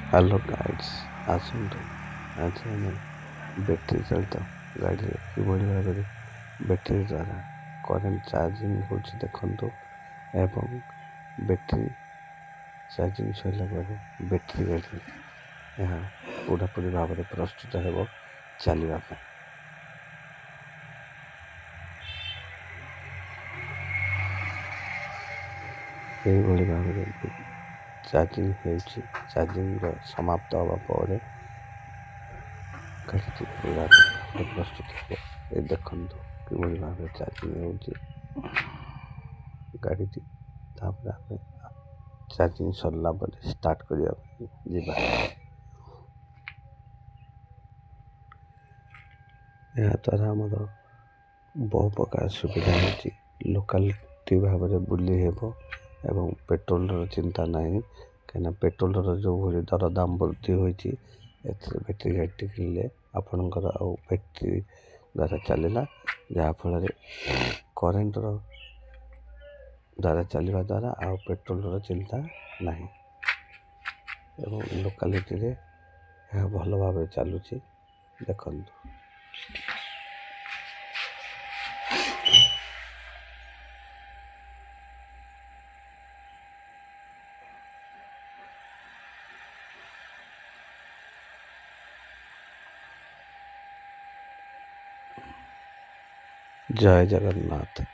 Hello guides, ଆସନ୍ତୁ ଆଜି ଆମେ ବ୍ୟାଟେରୀ ଚାଳିତ ଗାଡ଼ିରେ କିଭଳି ଭାବରେ ବ୍ୟାଟେରୀ ଦ୍ୱାରା କରେଣ୍ଟ ଚାର୍ଜିଂ ହେଉଛି ଦେଖନ୍ତୁ। ଏବଂ ବ୍ୟାଟେରୀ ଚାର୍ଜିଂ ସରିଲା ପରେ ବ୍ୟାଟେରୀ ଗାଡ଼ି ଏହା ପୁରାପୁରି ଭାବରେ ପ୍ରସ୍ତୁତ ହେବ ଚାଲିବା ପାଇଁ। ଏହିଭଳି ଭାବରେ ଚାର୍ଜିଂ ହେଉଛି। ଚାର୍ଜିଂର ସମାପ୍ତ ହେବା ପରେ ଗାଡ଼ିଟି ପୁରା ଭାବରେ ପ୍ରସ୍ତୁତ ହେବ। ଏ ଦେଖନ୍ତୁ କିଭଳି ଭାବରେ ଚାର୍ଜିଂ ହେଉଛି ଗାଡ଼ିଟି। ତାପରେ ଆମେ ଚାର୍ଜିଂ ସରିଲା ପରେ ଷ୍ଟାର୍ଟ କରିବା ପାଇଁ ଯିବା। ଏହାଦ୍ୱାରା ଆମର ବହୁ ପ୍ରକାର ସୁବିଧା ହେଉଛି। ଲୋକାଲିଟି ଭାବରେ ବୁଲି ହେବ ଏବଂ ପେଟ୍ରୋଲର ଚିନ୍ତା ନାହିଁ, କାହିଁକିନା ପେଟ୍ରୋଲର ଯେଉଁଭଳି ଦରଦାମ ବୃଦ୍ଧି ହୋଇଛି, ଏଥିରେ ବ୍ୟାଟେରୀ ଗାଡ଼ିଟି କିଣିଲେ ଆପଣଙ୍କର ଆଉ ବ୍ୟାଟେରୀ ଦ୍ୱାରା ଚାଲିଲା, ଯାହାଫଳରେ କରେଣ୍ଟର ଦ୍ୱାରା ଚାଲିବା ଦ୍ୱାରା ଆଉ ପେଟ୍ରୋଲର ଚିନ୍ତା ନାହିଁ ଏବଂ ଲୋକାଲିଟିରେ ଏହା ଭଲ ଭାବରେ ଚାଲୁଛି ଦେଖନ୍ତୁ। ଜୟ ଜଗନ୍ନାଥ।